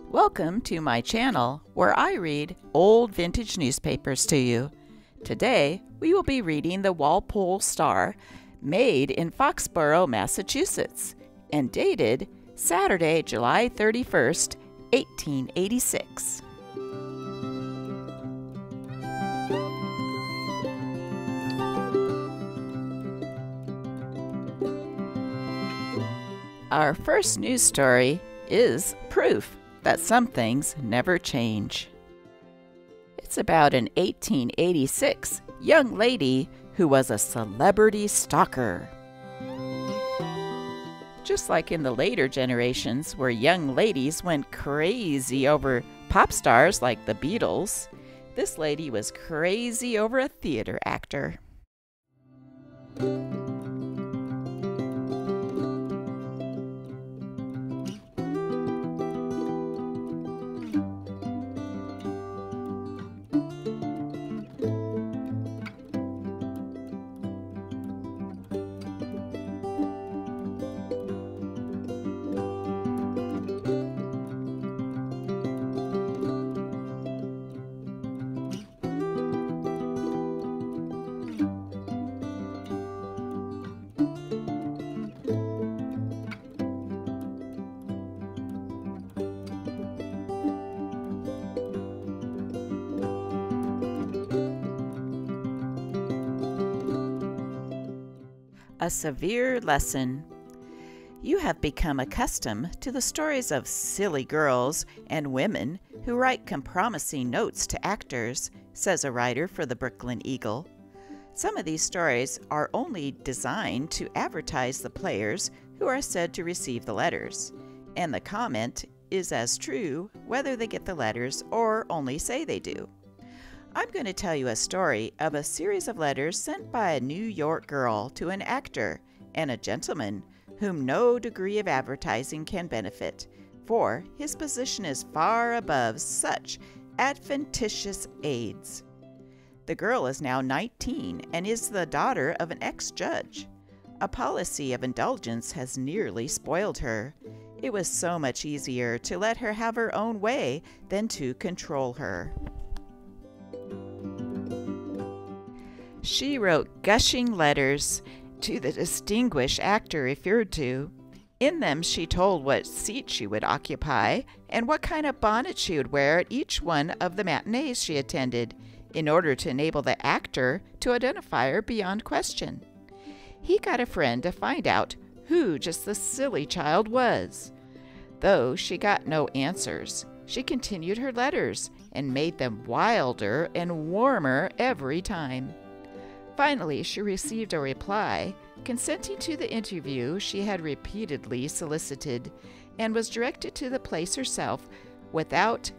Welcome to my channel where I read old vintage newspapers to you. Today we will be reading the Walpole Star, made in Foxboro, Massachusetts, and dated Saturday, July 31st, 1886. Our first news story is proof that some things never change. It's about an 1886 young lady who was a celebrity stalker. Just like in the later generations where young ladies went crazy over pop stars like the Beatles, this lady was crazy over a theater actor. A severe lesson. You have become accustomed to the stories of silly girls and women who write compromising notes to actors, says a writer for the Brooklyn Eagle. Some of these stories are only designed to advertise the players who are said to receive the letters, and the comment is as true whether they get the letters or only say they do. I'm going to tell you a story of a series of letters sent by a New York girl to an actor and a gentleman whom no degree of advertising can benefit, for his position is far above such adventitious aids. The girl is now 19 and is the daughter of an ex-judge. A policy of indulgence has nearly spoiled her. It was so much easier to let her have her own way than to control her. She wrote gushing letters to the distinguished actor referred to. In them she told what seat she would occupy and what kind of bonnet she would wear at each one of the matinees she attended, in order to enable the actor to identify her beyond question. He got a friend to find out who just the silly child was. Though she got no answers, she continued her letters and made them wilder and warmer every time. Finally, she received a reply consenting to the interview she had repeatedly solicited, and was directed to the place herself without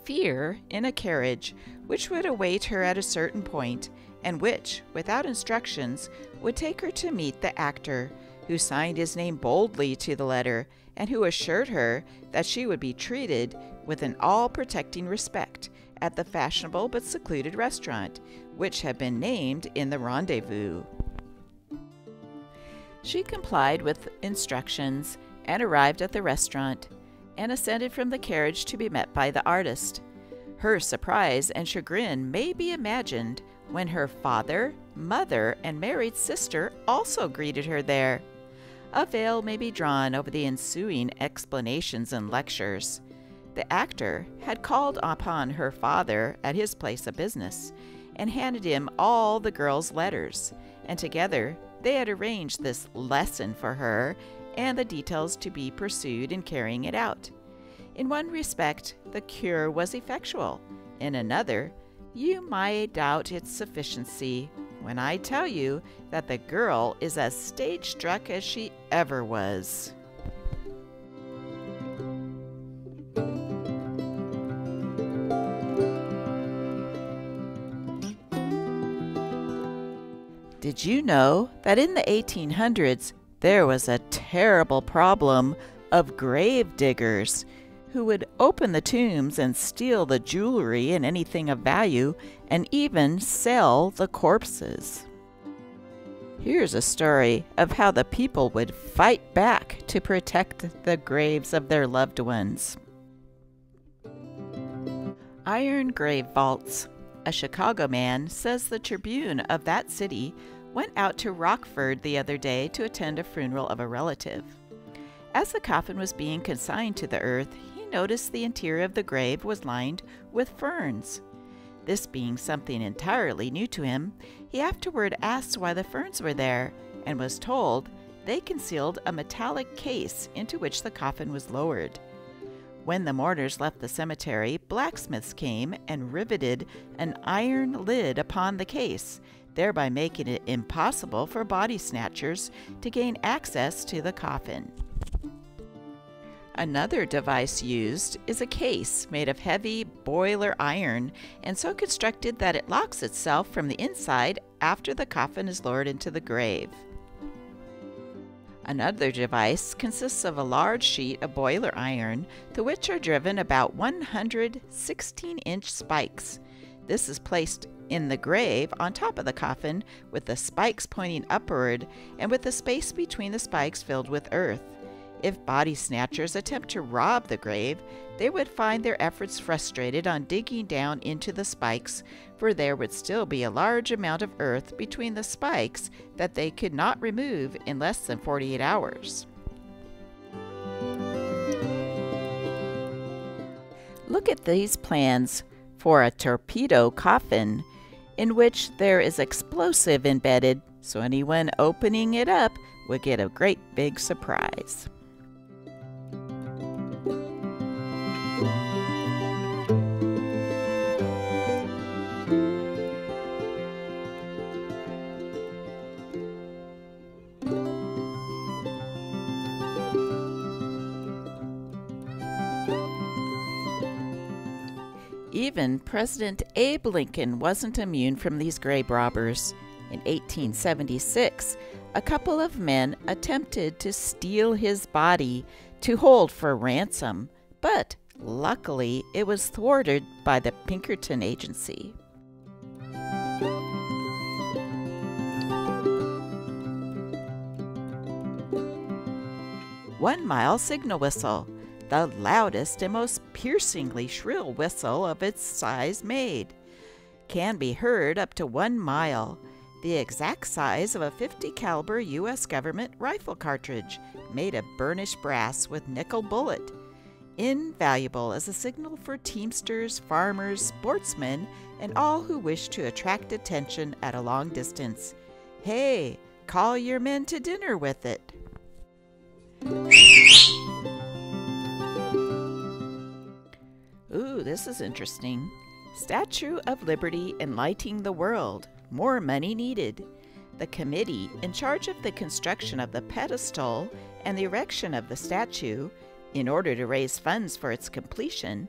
fear in a carriage which would await her at a certain point, and which, without instructions, would take her to meet the actor, who signed his name boldly to the letter, and who assured her that she would be treated with an all-protecting respect at the fashionable but secluded restaurant, which had been named in the rendezvous. She complied with instructions and arrived at the restaurant, and ascended from the carriage to be met by the artist. Her surprise and chagrin may be imagined when her father, mother, and married sister also greeted her there. A veil may be drawn over the ensuing explanations and lectures. The actor had called upon her father at his place of business and handed him all the girl's letters, and together they had arranged this lesson for her and the details to be pursued in carrying it out. In one respect, the cure was effectual. In another, you might doubt its sufficiency when I tell you that the girl is as stage-struck as she ever was. Did you know that in the 1800s there was a terrible problem of grave diggers who would open the tombs and steal the jewelry and anything of value, and even sell the corpses? Here's a story of how the people would fight back to protect the graves of their loved ones. Iron grave vaults. A Chicago man says the Tribune of that city went out to Rockford the other day to attend a funeral of a relative. As the coffin was being consigned to the earth, he noticed the interior of the grave was lined with ferns. This being something entirely new to him, he afterward asked why the ferns were there, and was told they concealed a metallic case into which the coffin was lowered. When the mourners left the cemetery, blacksmiths came and riveted an iron lid upon the case, thereby making it impossible for body snatchers to gain access to the coffin. Another device used is a case made of heavy boiler iron and so constructed that it locks itself from the inside after the coffin is lowered into the grave. Another device consists of a large sheet of boiler iron to which are driven about 100 16-inch spikes. This is placed in the grave on top of the coffin with the spikes pointing upward and with the space between the spikes filled with earth. If body snatchers attempt to rob the grave, they would find their efforts frustrated on digging down into the spikes, for there would still be a large amount of earth between the spikes that they could not remove in less than 48 hours. Look at these plans for a torpedo coffin, in which there is explosive embedded, so anyone opening it up would get a great big surprise. Even President Abe Lincoln wasn't immune from these grave robbers. In 1876, a couple of men attempted to steal his body to hold for ransom, but luckily it was thwarted by the Pinkerton Agency. One-mile signal whistle, the loudest and most piercingly shrill whistle of its size made, can be heard up to 1 mile, the exact size of a .50 caliber U.S. government rifle cartridge made of burnished brass with nickel bullet, invaluable as a signal for teamsters, farmers, sportsmen, and all who wish to attract attention at a long distance. Hey, call your men to dinner with it. Ooh, this is interesting. Statue of Liberty enlightening the world. More money needed. The committee in charge of the construction of the pedestal and the erection of the statue, in order to raise funds for its completion,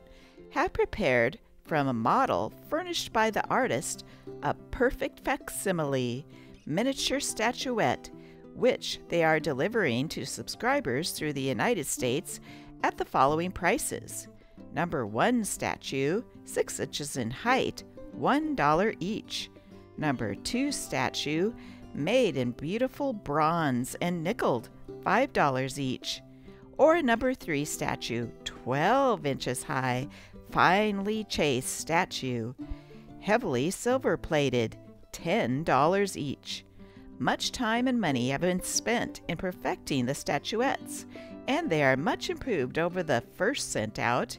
have prepared from a model furnished by the artist a perfect facsimile, miniature statuette, which they are delivering to subscribers through the United States at the following prices. Number 1 statue, 6 inches in height, $1 each. Number 2 statue, made in beautiful bronze and nickeled, $5 each. Or a number 3 statue, 12 inches high, finely chased statue, heavily silver-plated, $10 each. Much time and money have been spent in perfecting the statuettes, and they are much improved over the first sent out.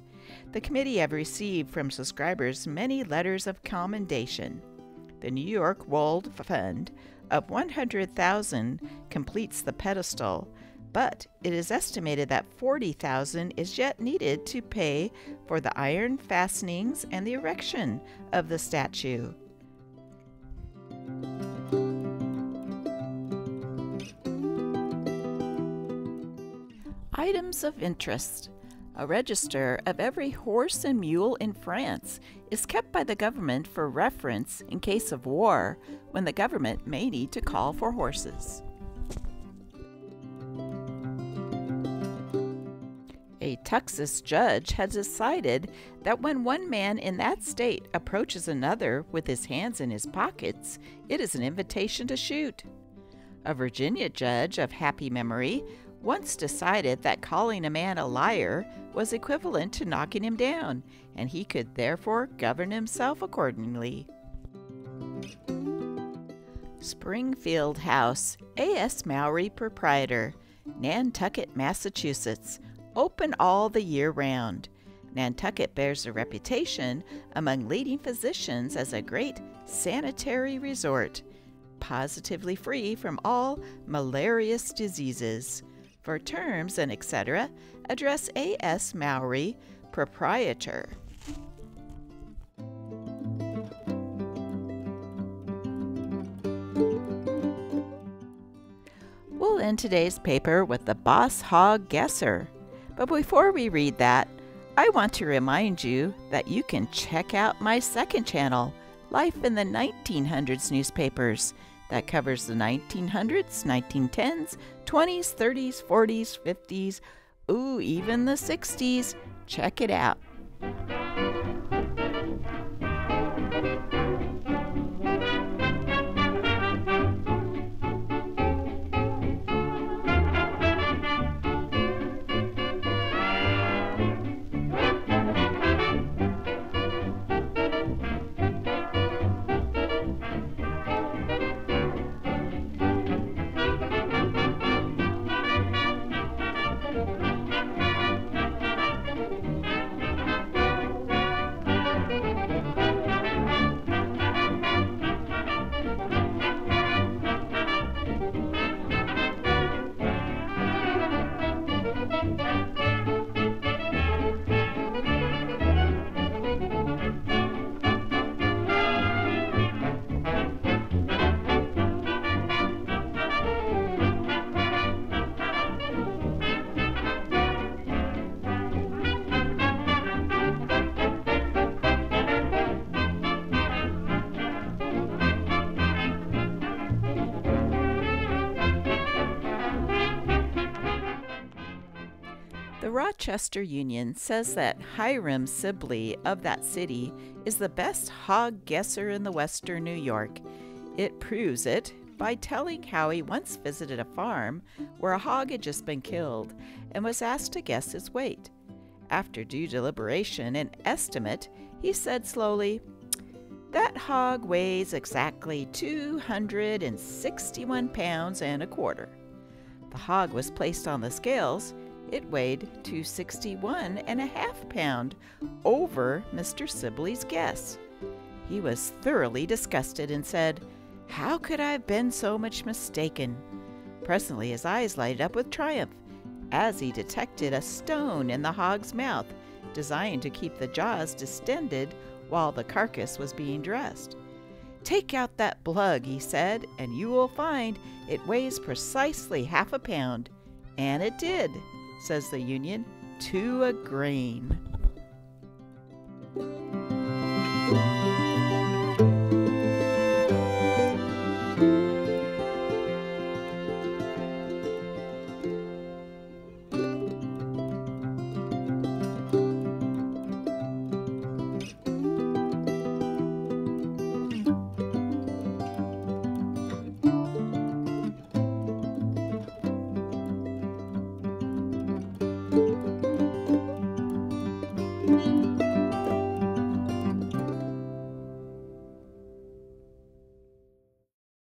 The committee have received from subscribers many letters of commendation. The New York World Fund of $100,000 completes the pedestal, but it is estimated that $40,000 is yet needed to pay for the iron fastenings and the erection of the statue. Items of interest. A register of every horse and mule in France is kept by the government for reference in case of war, when the government may need to call for horses. A Texas judge has decided that when one man in that state approaches another with his hands in his pockets, it is an invitation to shoot. A Virginia judge of happy memory once decided that calling a man a liar was equivalent to knocking him down, and he could therefore govern himself accordingly. Springfield House, A.S. Mowry, proprietor, Nantucket, Massachusetts, open all the year round. Nantucket bears a reputation among leading physicians as a great sanitary resort, positively free from all malarious diseases. For terms and etc., address A.S. Mowry, proprietor. We'll end today's paper with the Boss Hog Guesser. But before we read that, I want to remind you that you can check out my second channel, Life in the 1900s Newspapers, that covers the 1900s, 1910s, 20s, 30s, 40s, 50s, ooh, even the 60s. Check it out. The Rochester Union says that Hiram Sibley of that city is the best hog guesser in the western New York. It proves it by telling how he once visited a farm where a hog had just been killed and was asked to guess his weight. After due deliberation and estimate, he said slowly, "That hog weighs exactly 261 pounds and a quarter." The hog was placed on the scales. It weighed 261.5 pounds, over Mr. Sibley's guess. He was thoroughly disgusted and said, "How could I have been so much mistaken?" Presently his eyes lighted up with triumph as he detected a stone in the hog's mouth, designed to keep the jaws distended while the carcass was being dressed. "Take out that plug," he said, "and you will find it weighs precisely half a pound." And it did, says the Union, to a grain.